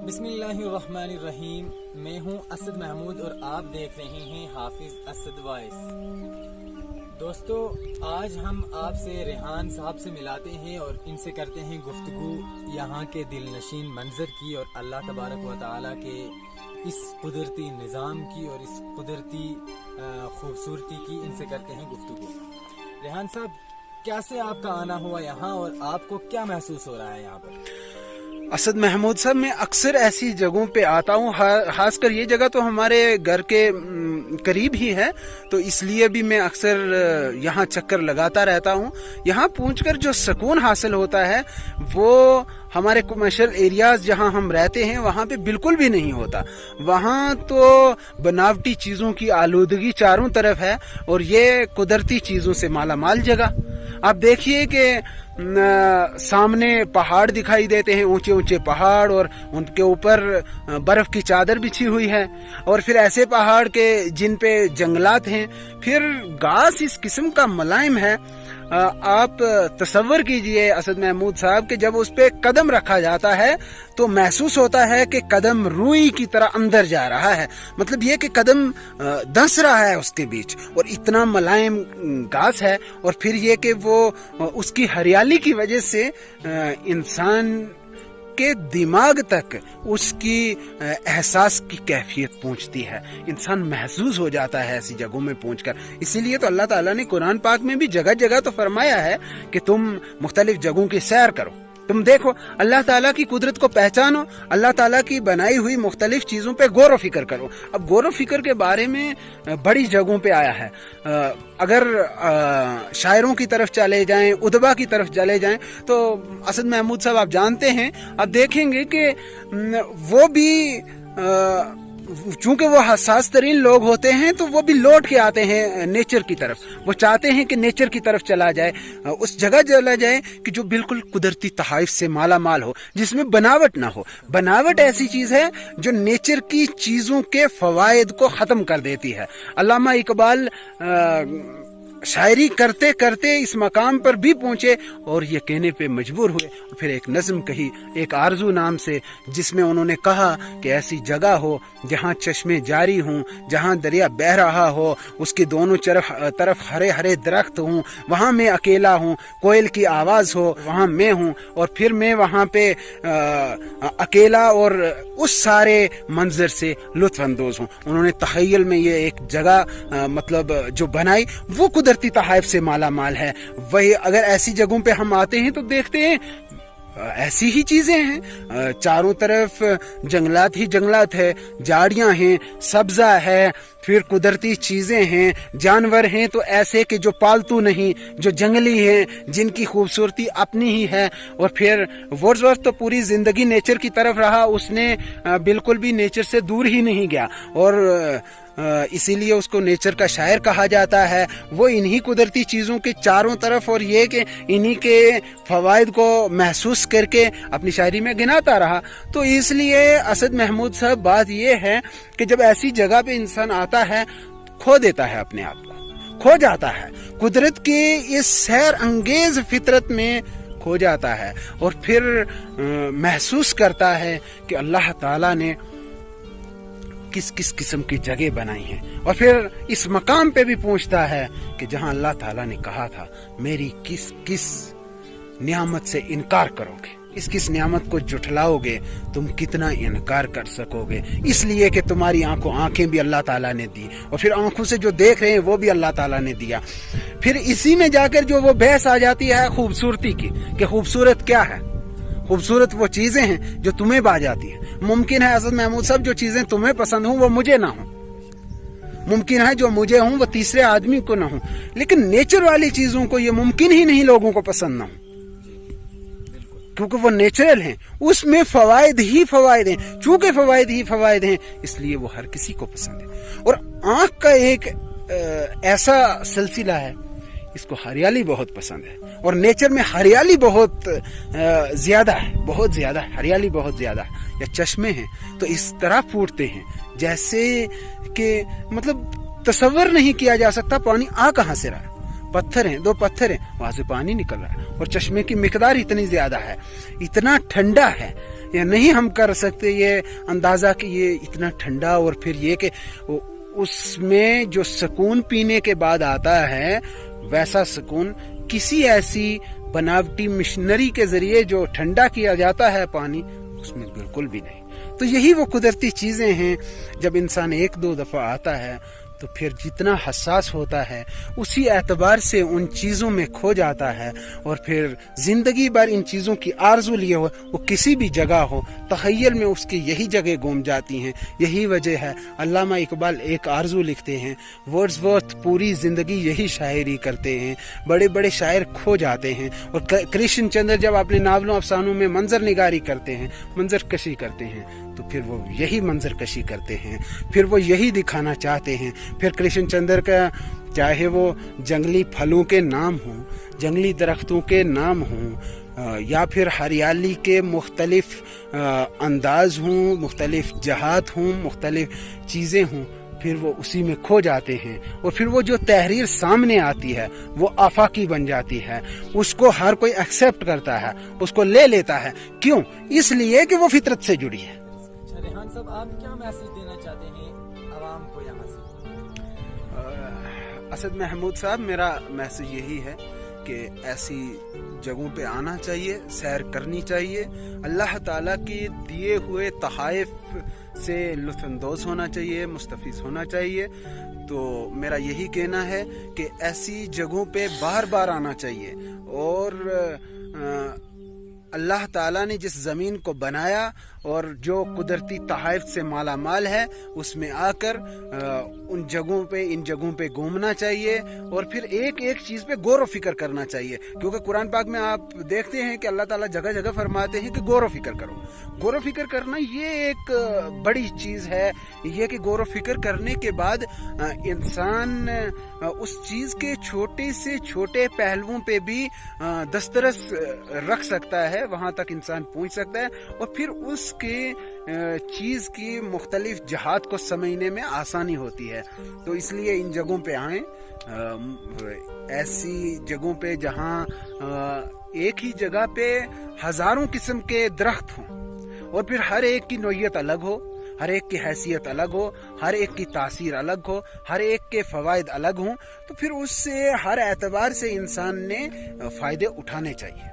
बिस्मिल्लाहिर्रहमानिर्रहीम। मैं हूं असद महमूद और आप देख रहे हैं हाफिज असद वॉइस। दोस्तों, आज हम आपसे रेहान साहब से मिलाते हैं और इनसे करते हैं गुफ्तगू यहाँ के दिलनशीन मंजर की और अल्लाह तबारक व तआला के इस कुदरती निज़ाम की और इस कुदरती खूबसूरती की इनसे करते हैं गुफ्तगू। रेहान साहब, कैसे आपका आना हुआ यहाँ और आपको क्या महसूस हो रहा है यहाँ पर? असद महमूद साहब, मैं अक्सर ऐसी जगहों पे आता हूँ, खासकर ये जगह तो हमारे घर के करीब ही है, तो इसलिए भी मैं अक्सर यहाँ चक्कर लगाता रहता हूँ। यहाँ पहुँचकर जो सुकून हासिल होता है वो हमारे कमर्शियल एरियाज जहाँ हम रहते हैं वहाँ पे बिल्कुल भी नहीं होता। वहाँ तो बनावटी चीज़ों की आलूदगी चारों तरफ है और ये कुदरती चीज़ों से माला माल जगह। आप देखिए कि सामने पहाड़ दिखाई देते हैं, ऊंचे ऊंचे पहाड़, और उनके ऊपर बर्फ की चादर बिछी हुई है, और फिर ऐसे पहाड़ के जिन पे जंगलात हैं, फिर घास इस किस्म का मुलायम है। आप तसव्वुर कीजिए असद महमूद साहब कि जब उस पे कदम रखा जाता है तो महसूस होता है कि कदम रुई की तरह अंदर जा रहा है, मतलब ये कि कदम धंस रहा है उसके बीच, और इतना मुलायम घास है। और फिर ये कि वो उसकी हरियाली की वजह से इंसान के दिमाग तक उसकी एहसास की कैफियत पहुंचती है, इंसान महसूस हो जाता है ऐसी जगहों में पहुंचकर। इसीलिए तो अल्लाह ताला ने कुरान पाक में भी जगह जगह तो फरमाया है कि तुम मुख्तलिफ जगहों की सैर करो, तुम देखो, अल्लाह ताला की कुदरत को पहचानो, अल्लाह ताला की बनाई हुई मुख्तलिफ चीज़ों पे गौर व फिक्र करो। अब गौर व फिक्र के बारे में बड़ी जगहों पे आया है। अगर शायरों की तरफ चले जाएं, उदबा की तरफ चले जाएं, तो असद महमूद साहब आप जानते हैं, आप देखेंगे कि वो भी चूंकि वो हसास तरीन लोग होते हैं तो वो भी लौट के आते हैं नेचर की तरफ। वो चाहते हैं कि नेचर की तरफ चला जाए, उस जगह चला जाए कि जो बिल्कुल कुदरती तहाइफ से माला माल हो, जिसमें बनावट ना हो। बनावट ऐसी चीज है जो नेचर की चीजों के फवायद को खत्म कर देती है। अल्लामा इकबाल शायरी करते करते इस मकाम पर भी पहुंचे और ये कहने पे मजबूर हुए, फिर एक नज्म कही एक आरजू नाम से, जिसमें उन्होंने कहा कि ऐसी जगह हो जहाँ चश्मे जारी हों, जहाँ दरिया बह रहा हो, उसके दोनों तरफ हरे हरे दरख्त हों, वहाँ मैं अकेला हूँ, कोयल की आवाज़ हो, वहाँ मैं हूँ, और फिर मैं वहाँ पे अकेला और उस सारे मंजर से लुत्फ अंदोज हूँ। उन्होंने तख़य्युल में ये एक जगह मतलब जो बनाई वो कुदरती तहाइफ से माला माल है। वही अगर ऐसी जगहों पे हम आते हैं तो देखते हैं ऐसी ही चीजें हैं, चारों तरफ जंगलात ही जंगलात है, झाड़ियां हैं, सब्जा है, फिर कुदरती चीजें हैं, जानवर हैं तो ऐसे कि जो पालतू नहीं, जो जंगली हैं, जिनकी खूबसूरती अपनी ही है। और फिर वर्ड्सवर्थ तो पूरी जिंदगी नेचर की तरफ रहा, उसने बिल्कुल भी नेचर से दूर ही नहीं गया, और इसीलिए उसको नेचर का शायर कहा जाता है। वो इन्हीं कुदरती चीज़ों के चारों तरफ और ये कि इन्हीं के फवायद को महसूस करके अपनी शायरी में गिनाता रहा। तो इसलिए असद महमूद साहब, बात ये है कि जब ऐसी जगह पे इंसान आता है, खो देता है अपने आप को, खो जाता है कुदरत की इस सैर अंगेज फितरत में, खो जाता है, और फिर महसूस करता है कि अल्लाह ताला ने किस किस किस्म की जगह बनाई हैं। और फिर इस मकाम पे भी पहुंचता है कि जहां अल्लाह ताला ने कहा था मेरी किस किस नियामत से इनकार करोगे, किस किस नियामत को जुठलाओगे, तुम कितना इनकार कर सकोगे, इसलिए कि तुम्हारी आंखें भी अल्लाह ताला ने दी, और फिर आंखों से जो देख रहे हैं वो भी अल्लाह ताला ने दिया। फिर इसी में जाकर जो वो बहस आ जाती है खूबसूरती की, कि खूबसूरत क्या है। खूबसूरत वो चीजें हैं जो तुम्हें बा जाती है। मुमकिन है असद महमूद साहब जो चीजें तुम्हें पसंद हों वो मुझे ना हो, मुमकिन है जो मुझे हूं वो तीसरे आदमी को ना हो, लेकिन नेचर वाली चीजों को ये मुमकिन ही नहीं लोगों को पसंद ना हो, क्योंकि वो नेचुरल हैं, उसमें फवायद ही फवायद हैं। चूंकि फवायद ही फवायद हैं इसलिए वो हर किसी को पसंद है। और आंख का एक ऐसा सिलसिला है, इसको हरियाली बहुत पसंद है, और नेचर में हरियाली बहुत ज्यादा है, बहुत ज्यादा हरियाली बहुत ज्यादा है। या चश्मे हैं तो इस तरह फूटते हैं जैसे कि मतलब तसव्वुर नहीं किया जा सकता पानी आ कहां से रहा। पत्थर हैं, 2 पत्थर हैं, वहां से पानी निकल रहा है, और चश्मे की मिकदार इतनी ज्यादा है, इतना ठंडा है, या नहीं हम कर सकते ये अंदाजा कि ये इतना ठंडा, और फिर ये कि उसमें जो सुकून पीने के बाद आता है वैसा सुकून किसी ऐसी बनावटी मशीनरी के जरिए जो ठंडा किया जाता है पानी, उसमें बिल्कुल भी नहीं। तो यही वो कुदरती चीजें हैं, जब इंसान एक दो दफा आता है तो फिर जितना हसास होता है उसी एतबार से उन चीज़ों में खो जाता है, और फिर ज़िंदगी भर इन चीज़ों की आरज़ू लिए हो, वो किसी भी जगह हो, तख़य्युल में उसकी यही जगह गुम जाती हैं। यही वजह है अल्लामा इकबाल एक आरज़ू लिखते हैं, वर्ड्सवर्थ पूरी ज़िंदगी यही शायरी करते हैं, बड़े बड़े शायर खो जाते हैं। और कृष्ण चंद्र जब अपने नावलों अफसानों में मंजर निगारी करते हैं, मंजर कशी करते हैं, तो फिर वो यही मंजर कशी करते हैं, फिर वो यही दिखाना चाहते हैं। फिर कृष्ण चंद्र का चाहे वो जंगली फलों के नाम हों, जंगली दरख्तों के नाम हों, या फिर हरियाली के मुख्तलिफ अंदाज हों, मुख्तलिफ जहात हों, मुख्तलिफ चीज़ें हों, फिर वो उसी में खो जाते हैं। और फिर वो जो तहरीर सामने आती है वो आफाकी बन जाती है, उसको हर कोई एक्सेप्ट करता है, उसको ले लेता है। क्यों? इसलिए कि वो फितरत से जुड़ी है। रेहान साहब, आप क्या मैसेज देना चाहते हैं आवाम को यहाँ से? असद महमूद साहब, मेरा मैसेज यही है कि ऐसी जगहों पे आना चाहिए, सैर करनी चाहिए, अल्लाह ताला के दिए हुए तहाइफ से लुत्फ़अंदोज़ होना चाहिए, मुस्तफ़ीज़ होना चाहिए। तो मेरा यही कहना है कि ऐसी जगहों पे बार बार आना चाहिए, और अल्लाह ताला ने जिस ज़मीन को बनाया और जो कुदरती तहाइफ से माला माल है, उसमें आकर उन जगहों पे, इन जगहों पे घूमना चाहिए, और फिर एक एक चीज़ पे गौर व फिक्र करना चाहिए। क्योंकि कुरान पाक में आप देखते हैं कि अल्लाह ताला जगह जगह फरमाते हैं कि गौर व फिक्र करो। गौर व फिक्र करना ये एक बड़ी चीज़ है, ये कि गौर व फिक्र करने के बाद इंसान उस चीज़ के छोटे से छोटे पहलुओं पे भी दस्तरस रख सकता है, वहाँ तक इंसान पहुँच सकता है, और फिर उसके चीज़ की मुख्तलिफ जहात को समझने में आसानी होती है। तो इसलिए इन जगहों पे आएँ, ऐसी जगहों पे जहाँ एक ही जगह पे हजारों किस्म के दरख्त हों, और फिर हर एक की नौइयत अलग हो, हर एक की हैसियत अलग हो, हर एक की तासीर अलग हो, हर एक के फ़वाइद अलग हों, तो फिर उससे हर एतबार से इंसान ने फ़ायदे उठाने चाहिए।